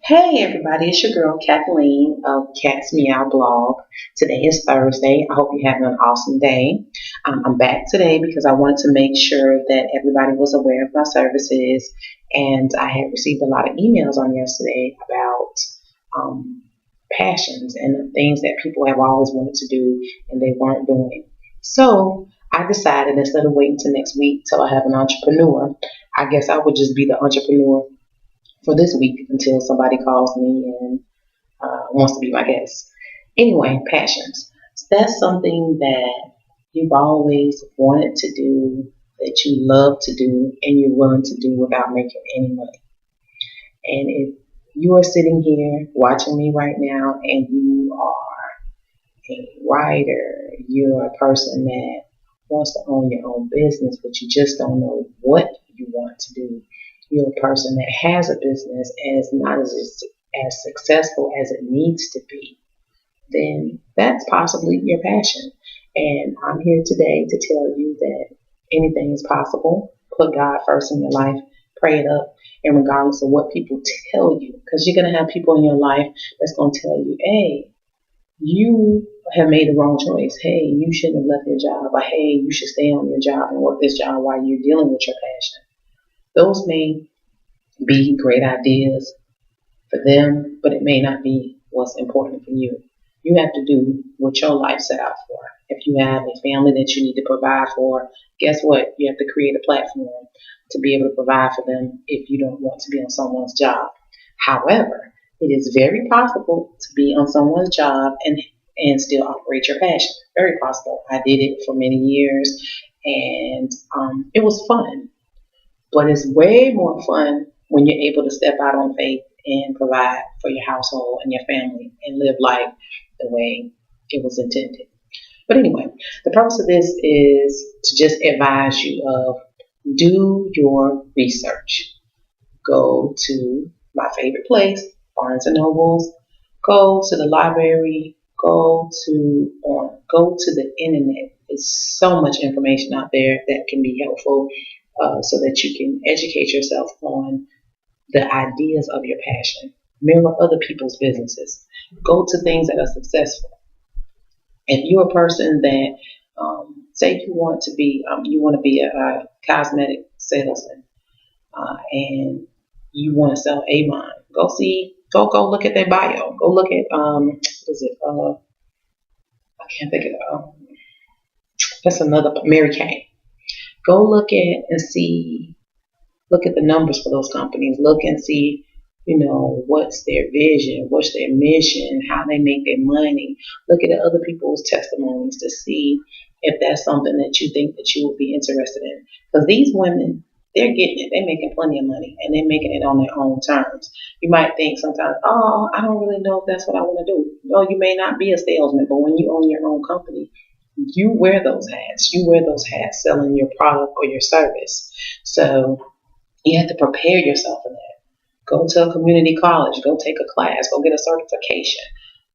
Hey everybody, it's your girl Kathleen of KatzMeow blog. Today is Thursday. I hope you're having an awesome day. I'm back today because I wanted to make sure that everybody was aware of my services, and I had received a lot of emails on yesterday about passions and the things that people have always wanted to do and they weren't doing. So I decided instead of waiting till next week till I have an entrepreneur, I guess I would just be the entrepreneur for this week until somebody calls me and wants to be my guest. Anyway, passions. So that's something that you've always wanted to do, that you love to do, and you're willing to do without making any money. And if you are sitting here watching me right now and you are a writer, you're a person that wants to own your own business, but you just don't know what you want to do. You're a person that has a business and is not as successful as it needs to be, then that's possibly your passion. And I'm here today to tell you that anything is possible. Put God first in your life, pray it up, and regardless of what people tell you, because you're going to have people in your life that's going to tell you, hey, you have made the wrong choice. Hey, you shouldn't have left your job. Or hey, you should stay on your job and work this job while you're dealing with your passion. Those may be great ideas for them, but it may not be what's important for you. You have to do what your life set out for. If you have a family that you need to provide for, guess what? You have to create a platform to be able to provide for them if you don't want to be on someone's job. However, it is very possible to be on someone's job and still operate your passion. Very possible. I did it for many years, and it was fun. But it's way more fun when you're able to step out on faith and provide for your household and your family and live life the way it was intended. But anyway, the purpose of this is to just advise you of do your research. Go to my favorite place, Barnes and Nobles. Go to the library. Go to the internet. There's so much information out there that can be helpful so that you can educate yourself on the ideas of your passion. Mirror other people's businesses. Go to things that are successful. If you're a person that say you want to be a cosmetic salesman and you want to sell Avon, go look at their bio. Go look at what is it? I can't think of that's another Mary Kay. Go look at and see look at the numbers for those companies. Look and see, what's their vision, what's their mission, how they make their money. Look at other people's testimonies to see if that's something that you think that you would be interested in. Because these women, they're getting it. They're making plenty of money and they're making it on their own terms. You might think sometimes, oh, I don't really know if that's what I want to do. No, you may not be a salesman, but when you own your own company, you wear those hats. You wear those hats selling your product or your service. So you have to prepare yourself for that. Go to a community college, go take a class, go get a certification.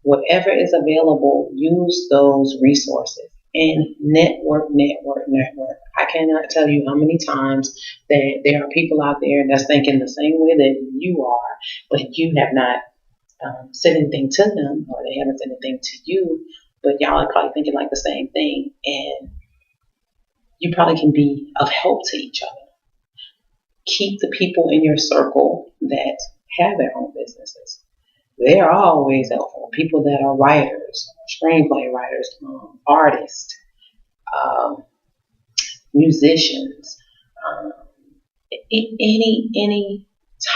Whatever is available, use those resources and network, network, network. I cannot tell you how many times that there are people out there that's thinking the same way that you are, but you have not said anything to them or they haven't said anything to you, but y'all are probably thinking like the same thing and you probably can be of help to each other. Keep the people in your circle that have their own businesses. They're always helpful. People that are writers, screenplay writers, artists, um, musicians, um, any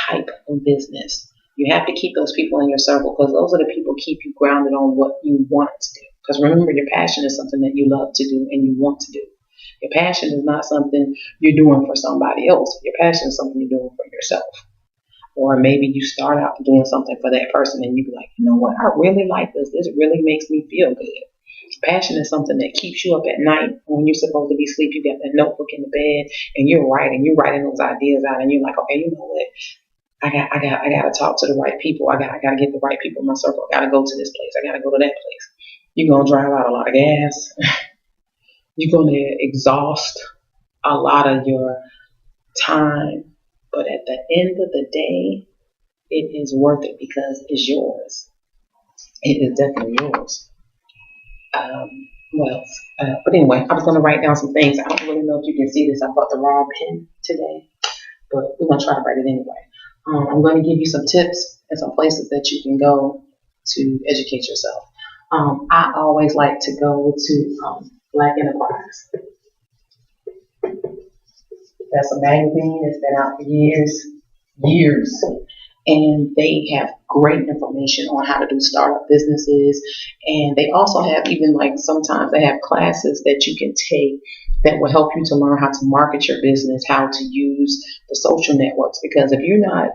type of business. You have to keep those people in your circle because those are the people keep you grounded on what you want to do. Because remember, your passion is something that you love to do and you want to do. Your passion is not something you're doing for somebody else. Your passion is something you're doing for yourself. Or maybe you start out doing something for that person and you be like, you know what, I really like this. This really makes me feel good. Passion is something that keeps you up at night when you're supposed to be asleep. You got that notebook in the bed and you're writing those ideas out and you're like, okay, you know what? I got to talk to the right people. I got to get the right people in my circle. I got to go to this place. I got to go to that place. You're going to drive out a lot of gas. You're going to exhaust a lot of your time. But at the end of the day, it is worth it because it's yours. It is definitely yours. Um, what else? But anyway, I was going to write down some things. I don't really know if you can see this. I brought the wrong pen today, but we're going to try to write it anyway. I'm going to give you some tips and some places that you can go to educate yourself. I always like to go to Black Enterprise. That's a magazine that's been out for years. And they have great information on how to do startup businesses. And they also have even like sometimes they have classes that you can take that will help you to learn how to market your business, how to use the social networks. Because if you're not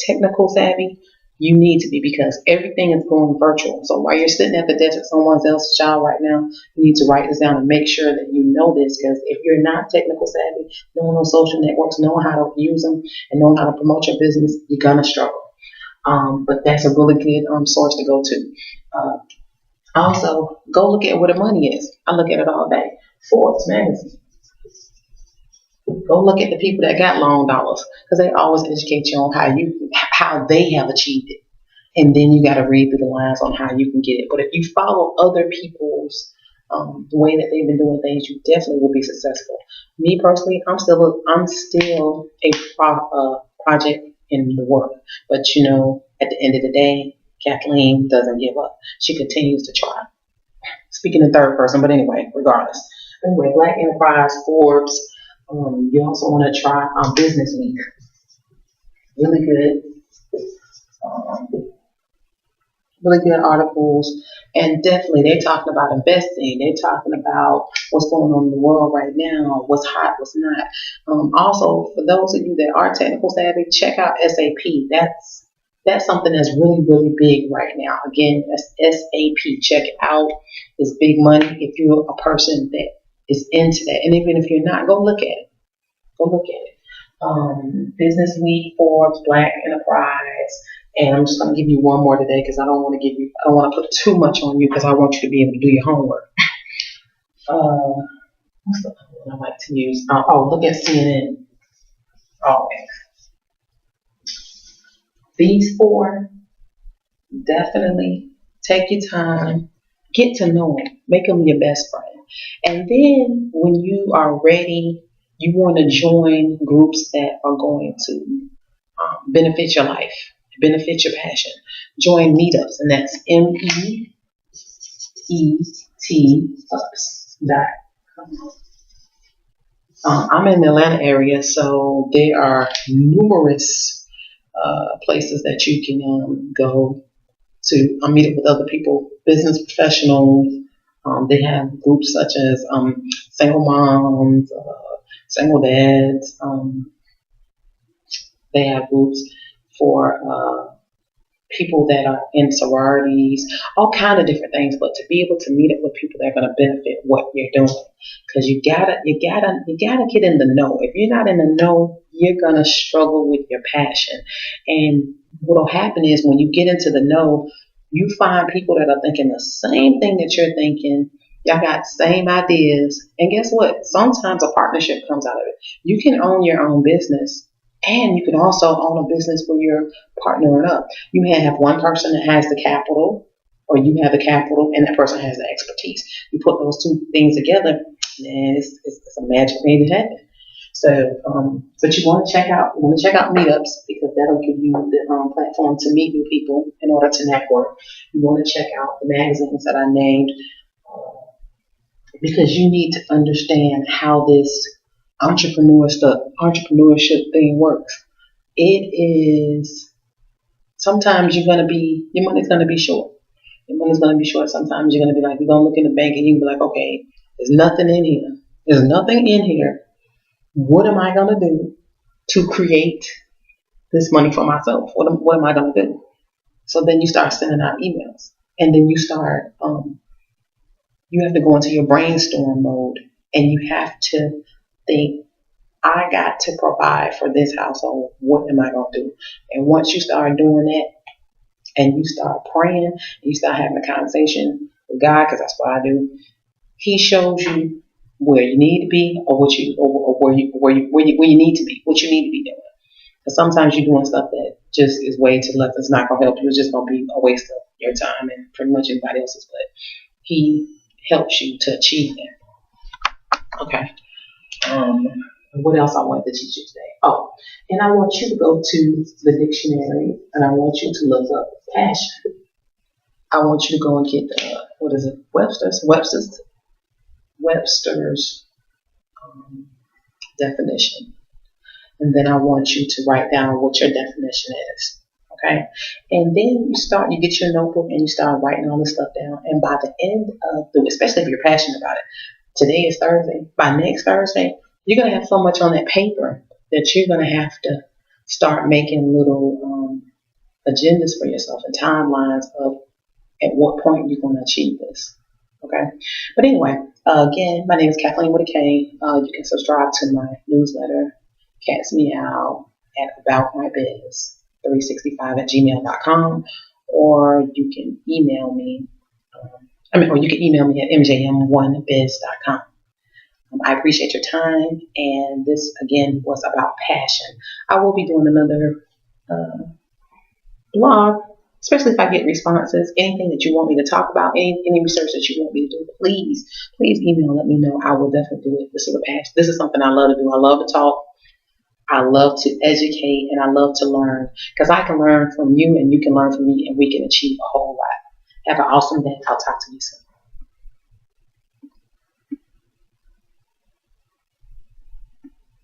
technical savvy, you need to be because everything is going virtual. So while you're sitting at the desk with someone else's child right now, you need to write this down and make sure that you know this because if you're not technical savvy, knowing those social networks, knowing how to use them and knowing how to promote your business, you're going to struggle. But that's a really good source to go to. Also, go look at where the money is. I look at it all day. Forbes magazine. Go look at the people that got long dollars because they always educate you on how they have achieved it. And then you got to read through the lines on how you can get it. But if you follow other people's the way that they've been doing things, you definitely will be successful. Me personally, I'm still a project in the work. But you know, at the end of the day, Kathleen doesn't give up. She continues to try. Speaking in third person, but anyway, regardless. Anyway, Black Enterprise, Forbes. You also want to try Business Week. Really good. Really good articles, and definitely they're talking about investing. They're talking about what's going on in the world right now, what's hot, what's not. Also, for those of you that are technical savvy, check out SAP. That's something that's really big right now. Again, that's SAP. Check it out. It's big money if you're a person that is into that, and even if you're not, go look at it. Go look at it. Business Week, Forbes, Black Enterprise. And I'm just going to give you one more today because I don't want to put too much on you because I want you to be able to do your homework. What's the other one I like to use? Look at CNN. Always. These four, definitely take your time, get to know them, make them your best friend. And then when you are ready, you want to join groups that are going to benefit your life. Benefit your passion. Join meetups, and that's MEET I'm in the Atlanta area, so there are numerous places that you can go to meet up with other people, business professionals. They have groups such as single moms, single dads. They have groups for people that are in sororities, all kind of different things. But to be able to meet up with people that are going to benefit what you're doing, because you gotta get in the know. If you're not in the know, you're gonna struggle with your passion. And what'll happen is when you get into the know, you find people that are thinking the same thing that you're thinking. Y'all got the same ideas, and guess what? Sometimes a partnership comes out of it. You can own your own business. And you can also own a business where you're partnering up. You have one person that has the capital, or you have the capital, and that person has the expertise. You put those two things together, and it's a magic thing to happen. So, but you want to check out meetups because that'll give you the platform to meet new people in order to network. You want to check out the magazines that I named because you need to understand how this entrepreneurship thing works. It is sometimes your money's gonna be short. Your money's gonna be short. Sometimes you're gonna be like, you're gonna look in the bank and you can be like, okay, there's nothing in here. There's nothing in here. What am I gonna do to create this money for myself? What am I gonna do? So then you start sending out emails, and then you start you have to go into your brainstorm mode, and you have to think, I got to provide for this household. What am I going to do? And once you start doing that and you start praying and you start having a conversation with God, because that's what I do, He shows you where you need to be or where you need to be, what you need to be doing. Because sometimes you're doing stuff that just is way too left. It's not gonna help you. It's just gonna be a waste of your time and pretty much anybody else's. But he helps you to achieve that. Okay. What else I wanted to teach you today? Oh, and I want you to go to the dictionary and I want you to look up passion. I want you to go and get the, what is it? Webster's definition. And then I want you to write down what your definition is. Okay. And then you get your notebook and you start writing all this stuff down. And by the end of especially if you're passionate about it, today is Thursday. By next Thursday, you're going to have so much on that paper that you're going to have to start making little agendas for yourself and timelines of at what point you're going to achieve this. Okay. But anyway, again, my name is Kathleen with a K. You can subscribe to my newsletter, KatzMeow, at aboutmybiz365@gmail.com, or you can email me. Or you can email me at mjm1biz.com. I appreciate your time, and this again was about passion. I will be doing another blog, especially if I get responses. Anything that you want me to talk about, any research that you want me to do, please email, let me know. I will definitely do it. This is a passion. This is something I love to do. I love to talk. I love to educate, and I love to learn, because I can learn from you and you can learn from me, and we can achieve a whole lot. Have an awesome day. I'll talk to you soon.